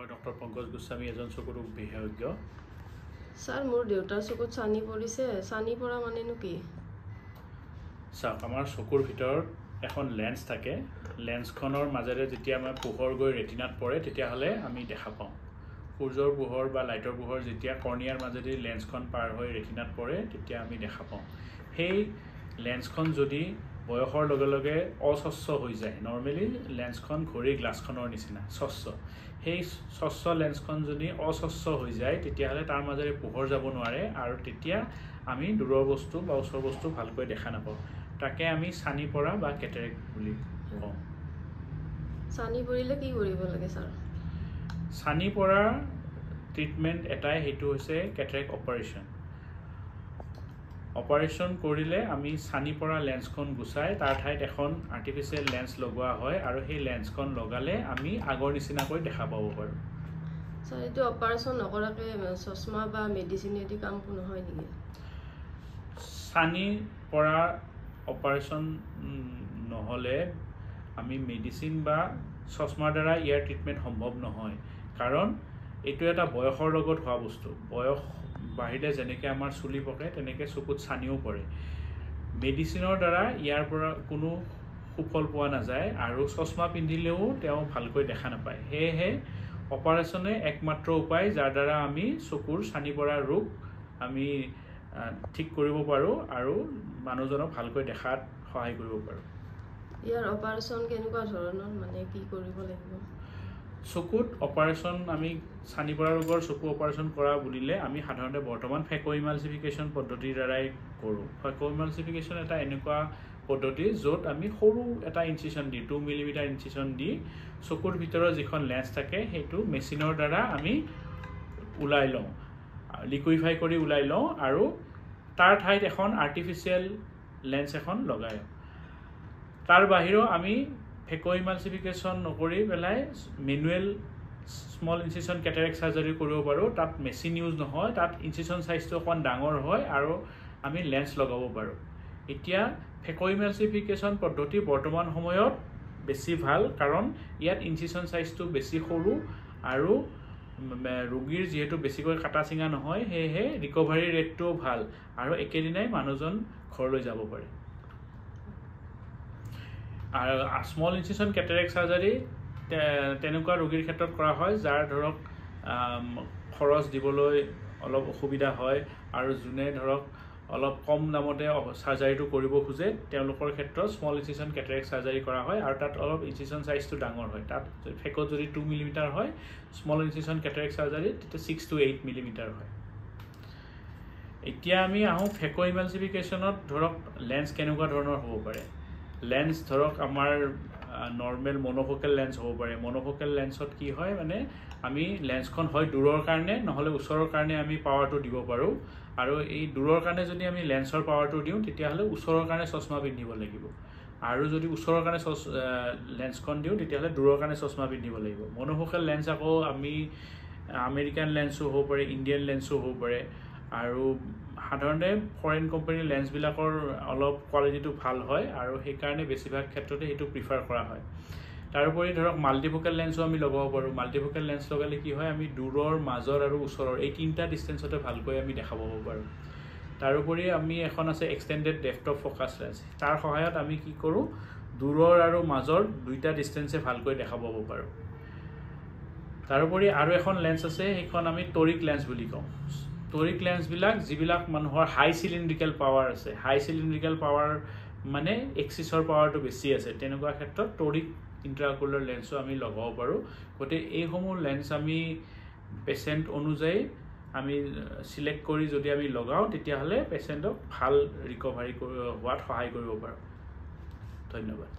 মই ডক্টৰ পংকজ গোস্বামী এজন চকুৰ বিশেষজ্ঞ। স্যাৰ মোৰ দেউতাৰ চকুত চানি পৰিছে, চানি পৰা মানেনো কি? চাওক, আমাৰ চকুৰ ভিতৰত এখন লেন্স থাকে। লেন্সখনৰ মাজেৰে যেতিয়া আমাৰ পোহৰ গৈ ৰেটিনাত পৰে তেতিয়াহ'লে আমি দেখা পাওঁ। সূৰ্যৰ পোহৰ বা লাইটৰ পোহৰ যেতিয়া কৰ্নিয়াৰ মাজেদি লেন্সখন পাৰ হৈ ৰেটিনাত পৰে তেতিয়া আমি দেখা পাওঁ। সেই লেন্সখন যদি বয়সৰ লগে লগে অস্বচ্ছ হৈ যায়, নৰ্মেলি লেন্সখন ঘড়ী গ্লাছখনৰ নিচিনা স্বচ্ছ, সেই স্বচ্ছ লেন্সখন যদি অস্বচ্ছ হৈ যায় তেতিয়াহ'লে তাৰ মাজেৰে পোহৰ যাব নোৱাৰে আৰু তেতিয়া আমি দূৰৰ বস্তু বা ওচৰৰ বস্তু ভালকৈ দেখা নাপাওঁ। তাকে আমি চানি পৰা বা কেটেৰেক্ট বুলি কওঁ। চানি পৰিলে কি কৰিব লাগে স্যাৰ? চানি পৰা ট্ৰিটমেণ্ট এটাই, সেইটো হৈছে কেটেৰেক্ট অপাৰেশ্যন। অপাৰেশ্যন কৰিলে আমি চানি পৰা লেন্সখন গুচাই তাৰ ঠাইত এখন আৰ্টিফিচিয়েল লেন্স লগোৱা হয় আৰু সেই লেন্সখন লগালে আমি আগৰ নিচিনাকৈ দেখা পাব পাৰোঁ। স্যাৰ এইটো অপাৰেশ্যন নকৰাকৈ চশমা বা মেডিচিনেদি কাম নহয় নেকি? চানি পৰা অপাৰেশ্যন নহ'লে আমি মেডিচিন বা চশমাৰ দ্বাৰা ইয়াৰ ট্ৰিটমেণ্ট সম্ভৱ নহয়, কাৰণ এইটো এটা বয়সৰ লগত হোৱা বস্তু। বয়স বাঢ়িলে যেনেকৈ আমাৰ চুলি পকে তেনেকৈ চকুত চানিও পৰে। মেডিচিনৰ দ্বাৰা ইয়াৰ পৰা কোনো সুফল পোৱা নাযায় আৰু চশমা পিন্ধিলেও তেওঁ ভালকৈ দেখা নাপায়। সেয়েহে অপাৰেশ্যনে একমাত্ৰ উপায় যাৰ দ্বাৰা আমি চকুৰ চানি পৰা ৰোগ আমি ঠিক কৰিব পাৰোঁ আৰু মানুহজনক ভালকৈ দেখাত সহায় কৰিব পাৰোঁ। ইয়াৰ অপাৰেশ্যন কেনেকুৱা ধৰণৰ, মানে কি কৰিব লাগিব? চকুত অপাৰেশ্যন আমি চানি পৰা ৰোগৰ চকু অপাৰেশ্যন কৰা বুলিলে আমি সাধাৰণতে বৰ্তমান ফেক' ইমালচিফিকেশ্যন পদ্ধতিৰ দ্বাৰাই কৰোঁ। ফেক' ইমালচিফিকেশ্যন এটা এনেকুৱা পদ্ধতি য'ত আমি সৰু এটা ইনচিশ্যন দি 2 মিলিমিটাৰ ইনচিশ্যন দি চকুৰ ভিতৰত যিখন লেন্স থাকে সেইটো মেচিনৰ দ্বাৰা আমি ওলাই লওঁ, লিকুইফাই কৰি ওলাই লওঁ আৰু তাৰ ঠাইত এখন আৰ্টিফিচিয়েল লেন্স এখন লগাই। তাৰ বাহিৰেও আমি ফেক' ইমালচিফিকেশ্যন নকৰি পেলাই মেনুৱেল স্মল ইনচিশ্যন কেটেৰেক্ট চাৰ্জাৰী কৰিব পাৰোঁ। তাত মেচিন ইউজ নহয়, তাত ইনচিশ্যন চাইজটো অকণ ডাঙৰ হয় আৰু আমি লেন্স লগাব পাৰোঁ। এতিয়া ফেক' ইমালচিফিকেশ্যন পদ্ধতি বৰ্তমান সময়ত বেছি ভাল, কাৰণ ইয়াত ইনচিশ্যন চাইজটো বেছি সৰু আৰু ৰোগীৰ যিহেতু বেছিকৈ কাটা চিঙা নহয়, সেয়েহে ৰিকভাৰী ৰেটটোও ভাল আৰু একেদিনাই মানুহজন ঘৰলৈ যাব পাৰে। আৰু স্মল ইনচিশ্যন কেটেৰেক্ট চাৰ্জাৰী তেনেকুৱা ৰোগীৰ ক্ষেত্ৰত কৰা হয় যাৰ ধৰক খৰচ দিবলৈ অলপ অসুবিধা হয় আৰু যোনে ধৰক অলপ কম দামতে চাৰ্জাৰীটো কৰিব খোজে, তেওঁলোকৰ ক্ষেত্ৰত স্মল ইনচিশ্যন কেটেৰেক্ট চাৰ্জাৰী কৰা হয় আৰু তাত অলপ ইনচিশ্যন চাইজটো ডাঙৰ হয়। তাত ফেকত যদি 2 মিলিমিটাৰ হয়, স্মল ইনচিশ্যন কেটেৰেক্ট চাৰ্জাৰী তেতিয়া 6 to 8 মিলিমিটাৰ হয়। এতিয়া আমি আহোঁ ফেক' ইমালচিফিকেশ্যনত ধৰক লেন্স কেনেকুৱা ধৰণৰ হ'ব পাৰে। লেন্স ধৰক আমাৰ নৰ্মেল মনোফকেল লেন্স হ'ব পাৰে। মনোফকেল লেন্সত কি হয়, মানে আমি লেন্সখন হয় দূৰৰ কাৰণে নহ'লে ওচৰৰ কাৰণে আমি পাৱাৰটো দিব পাৰোঁ আৰু এই দূৰৰ কাৰণে যদি আমি লেন্সৰ পাৱাৰটো দিওঁ তেতিয়াহ'লে ওচৰৰ কাৰণে চশমা পিন্ধিব লাগিব, আৰু যদি ওচৰৰ কাৰণে লেন্সখন দিওঁ তেতিয়াহ'লে দূৰৰ কাৰণে চশমা পিন্ধিব লাগিব। মনোফকেল লেন্স আকৌ আমি আমেৰিকান লেন্সো হ'ব পাৰে, ইণ্ডিয়ান লেন্সো হ'ব পাৰে আৰু সাধাৰণতে ফৰেইন কোম্পানীৰ লেন্সবিলাকৰ অলপ কোৱালিটিটো ভাল হয় আৰু সেইকাৰণে বেছিভাগ ক্ষেত্ৰতে সেইটো প্ৰিফাৰ কৰা হয়। তাৰোপৰি ধৰক মাল্টিফকেল লেন্সো আমি লগাব পাৰোঁ। মাল্টিফকেল লেন্স লগালে কি হয়, আমি দূৰৰ, মাজৰ আৰু ওচৰৰ এই 3টা ডিষ্টেঞ্চতে ভালকৈ আমি দেখা পাব পাৰোঁ। তাৰোপৰি আমি এখন আছে extended depth of focus lens. তাৰ সহায়ত আমি কি কৰোঁ, দূৰৰ আৰু মাজৰ 2টা ডিষ্টেঞ্চে ভালকৈ দেখা পাব পাৰোঁ। তাৰোপৰি আৰু এখন লেন্স আছে, সেইখন আমি টৰিক লেন্স বুলি কওঁ। টৰিক লেন্সবিলাক যিবিলাক মানুহৰ হাই চিলিণ্ড্ৰিকেল পাৱাৰ আছে, হাই চিলিণ্ড্ৰিকেল পাৱাৰ মানে এক্সিছৰ পাৱাৰটো বেছি আছে, তেনেকুৱা ক্ষেত্ৰত টৰিক ইণ্ট্ৰাঅকুলাৰ লেন্সো আমি লগাব পাৰোঁ। গতিকে এইসমূহ লেন্স আমি পেচেণ্ট অনুযায়ী আমি চিলেক্ট কৰি যদি আমি লগাওঁ তেতিয়াহ'লে পেচেণ্টক ভাল ৰিকভাৰী হোৱাত সহায় কৰিব পাৰোঁ। ধন্যবাদ।